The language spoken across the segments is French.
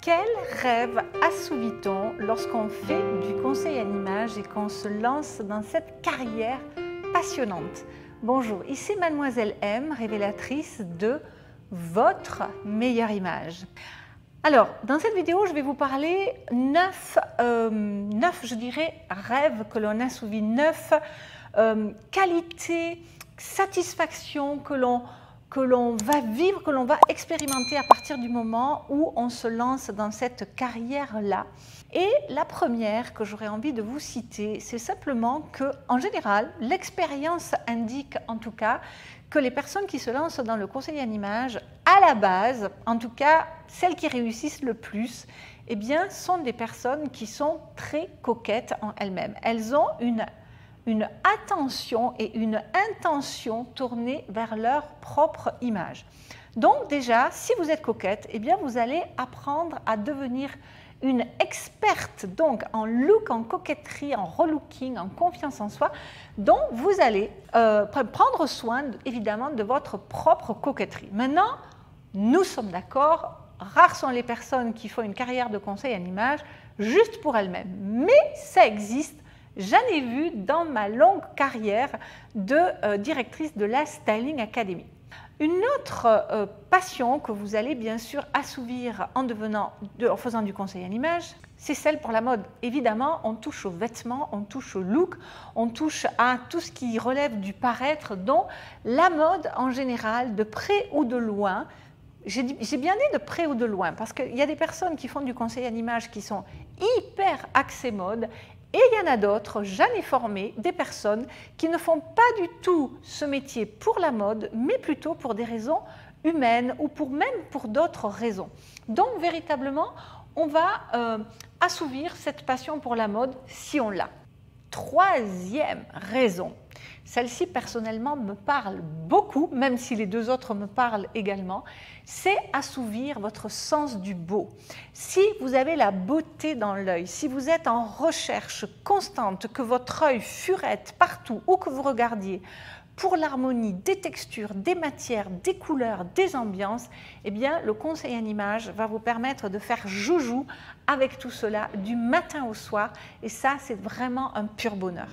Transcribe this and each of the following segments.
Quel rêve assouvit-on lorsqu'on fait du conseil en image et qu'on se lance dans cette carrière passionnante? Bonjour, ici Mademoiselle M, révélatrice de votre meilleure image. Alors, dans cette vidéo, je vais vous parler 9, je dirais, rêves que l'on assouvit, 9 qualités, satisfactions que l'on va vivre, que l'on va expérimenter à partir du moment où on se lance dans cette carrière-là. Et la première que j'aurais envie de vous citer, c'est simplement que, en général, l'expérience indique en tout cas que les personnes qui se lancent dans le conseil en image, à la base, en tout cas celles qui réussissent le plus, eh bien, sont des personnes qui sont très coquettes en elles-mêmes. Elles ont une attention et une intention tournée vers leur propre image. Donc déjà, si vous êtes coquette, eh bien vous allez apprendre à devenir une experte donc en look, en coquetterie, en relooking, en confiance en soi. Donc vous allez prendre soin évidemment de votre propre coquetterie. Maintenant, nous sommes d'accord, rares sont les personnes qui font une carrière de conseil en image juste pour elles-mêmes. Mais ça existe. J'en ai vu dans ma longue carrière de directrice de la Styling Academy. Une autre passion que vous allez bien sûr assouvir en faisant du conseil en image, c'est celle pour la mode. Évidemment, on touche aux vêtements, on touche au look, on touche à tout ce qui relève du paraître, dont la mode en général, de près ou de loin. J'ai bien dit de près ou de loin, parce qu'il y a des personnes qui font du conseil en image qui sont hyper axées mode. Et il y en a d'autres, j'en ai formé des personnes qui ne font pas du tout ce métier pour la mode, mais plutôt pour des raisons humaines ou même pour d'autres raisons. Donc véritablement, on va assouvir cette passion pour la mode si on l'a. Troisième raison, celle-ci personnellement me parle beaucoup, même si les deux autres me parlent également, c'est assouvir votre sens du beau. Si vous avez la beauté dans l'œil, si vous êtes en recherche constante, que votre œil furette partout où que vous regardiez, pour l'harmonie des textures, des matières, des couleurs, des ambiances, eh bien, le conseil en image va vous permettre de faire joujou avec tout cela du matin au soir. Et ça, c'est vraiment un pur bonheur.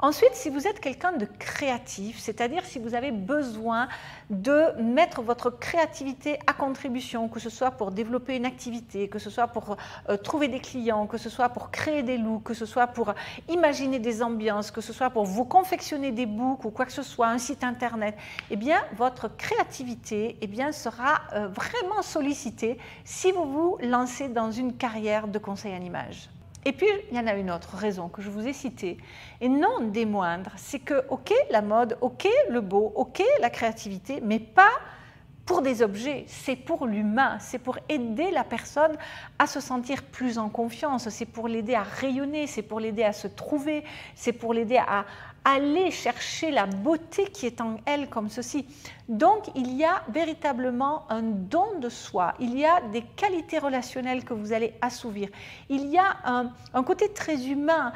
Ensuite, si vous êtes quelqu'un de créatif, c'est-à-dire si vous avez besoin de mettre votre créativité à contribution, que ce soit pour développer une activité, que ce soit pour trouver des clients, que ce soit pour créer des looks, que ce soit pour imaginer des ambiances, que ce soit pour vous confectionner des books ou quoi que ce soit, un site internet, eh bien, votre créativité sera vraiment sollicitée si vous vous lancez dans une carrière de conseil en image. Et puis, il y en a une autre raison que je vous ai citée, et non des moindres, c'est que, ok, la mode, ok, le beau, ok, la créativité, mais pas pour des objets, c'est pour l'humain, c'est pour aider la personne à se sentir plus en confiance, c'est pour l'aider à rayonner, c'est pour l'aider à se trouver, c'est pour l'aider à aller chercher la beauté qui est en elle comme ceci. Donc, il y a véritablement un don de soi, il y a des qualités relationnelles que vous allez assouvir, il y a un côté très humain,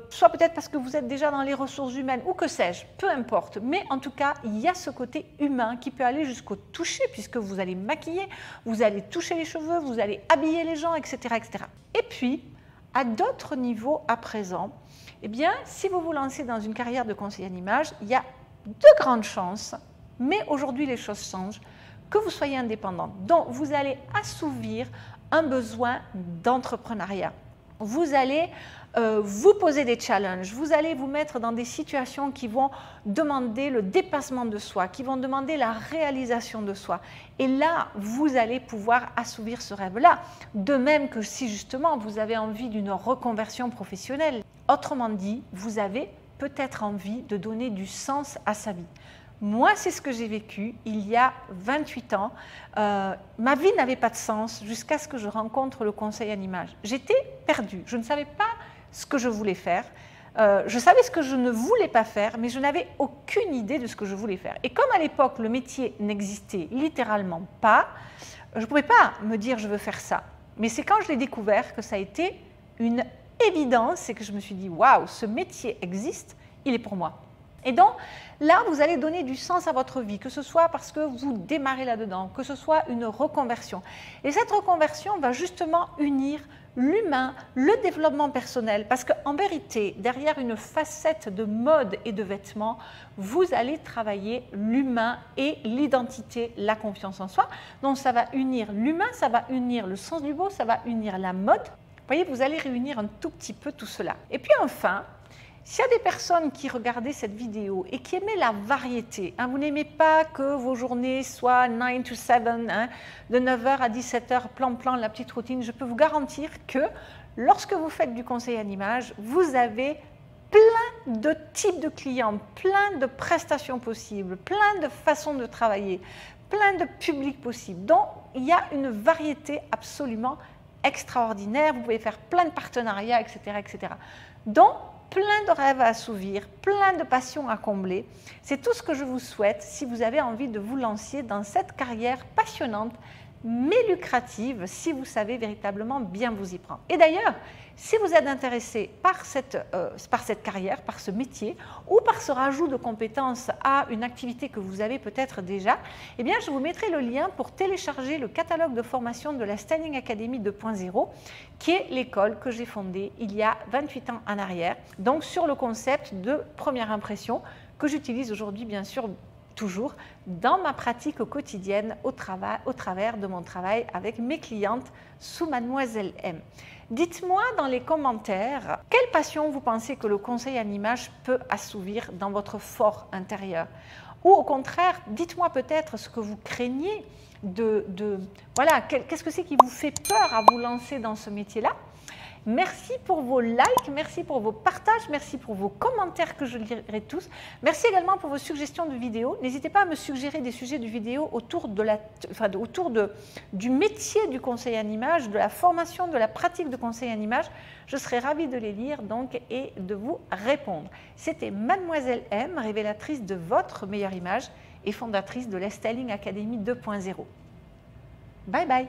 soit peut-être parce que vous êtes déjà dans les ressources humaines ou que sais-je, peu importe, mais en tout cas, il y a ce côté humain qui peut aller jusqu'au toucher puisque vous allez maquiller, vous allez toucher les cheveux, vous allez habiller les gens, etc. etc. Et puis, à d'autres niveaux à présent, eh bien, si vous vous lancez dans une carrière de conseiller en image, il y a de grandes chances, mais aujourd'hui les choses changent, que vous soyez indépendante. Donc, vous allez assouvir un besoin d'entrepreneuriat. Vous allez vous poser des challenges, vous allez vous mettre dans des situations qui vont demander le dépassement de soi, qui vont demander la réalisation de soi. Et là, vous allez pouvoir assouvir ce rêve-là. De même que si justement vous avez envie d'une reconversion professionnelle. Autrement dit, vous avez peut-être envie de donner du sens à sa vie. Moi, c'est ce que j'ai vécu il y a 28 ans. Ma vie n'avait pas de sens jusqu'à ce que je rencontre le conseil en image. J'étais perdue. Je ne savais pas ce que je voulais faire. Je savais ce que je ne voulais pas faire, mais je n'avais aucune idée de ce que je voulais faire. Et comme à l'époque, le métier n'existait littéralement pas, je ne pouvais pas me dire « je veux faire ça ». Mais c'est quand je l'ai découvert que ça a été une évidence et que je me suis dit « waouh, ce métier existe, il est pour moi ». Et donc, là, vous allez donner du sens à votre vie, que ce soit parce que vous démarrez là-dedans, que ce soit une reconversion. Et cette reconversion va justement unir l'humain, le développement personnel, parce qu'en vérité, derrière une facette de mode et de vêtements, vous allez travailler l'humain et l'identité, la confiance en soi. Donc, ça va unir l'humain, ça va unir le sens du beau, ça va unir la mode. Vous voyez, vous allez réunir un tout petit peu tout cela. Et puis enfin, s'il y a des personnes qui regardaient cette vidéo et qui aimaient la variété, vous n'aimez pas que vos journées soient 9 to 7, de 9h à 17h, plan, la petite routine, je peux vous garantir que lorsque vous faites du conseil en image, vous avez plein de types de clients, plein de prestations possibles, plein de façons de travailler, plein de publics possibles. Donc, il y a une variété absolument extraordinaire. Vous pouvez faire plein de partenariats, etc., etc. Donc, plein de rêves à assouvir, plein de passions à combler. C'est tout ce que je vous souhaite si vous avez envie de vous lancer dans cette carrière passionnante, mais lucrative, si vous savez véritablement bien vous y prendre. Et d'ailleurs, si vous êtes intéressé par cette carrière, par ce métier, ou par ce rajout de compétences à une activité que vous avez peut-être déjà, eh bien, je vous mettrai le lien pour télécharger le catalogue de formation de la Styling Academy 2.0, qui est l'école que j'ai fondée il y a 28 ans en arrière, donc sur le concept de première impression que j'utilise aujourd'hui, bien sûr, toujours dans ma pratique quotidienne au travers de mon travail avec mes clientes sous Mademoiselle M. Dites-moi dans les commentaires quelle passion vous pensez que le conseil en image peut assouvir dans votre fort intérieur. Ou au contraire, dites-moi peut-être ce que vous craignez voilà, qu'est-ce que c'est qui vous fait peur à vous lancer dans ce métier-là. Merci pour vos likes, merci pour vos partages, merci pour vos commentaires que je lirai tous. Merci également pour vos suggestions de vidéos. N'hésitez pas à me suggérer des sujets de vidéos autour du métier du conseil en image, de la formation, de la pratique de conseil en image. Je serai ravie de les lire donc et de vous répondre. C'était Mademoiselle M, révélatrice de votre meilleure image et fondatrice de la Styling Academy 2.0. Bye bye.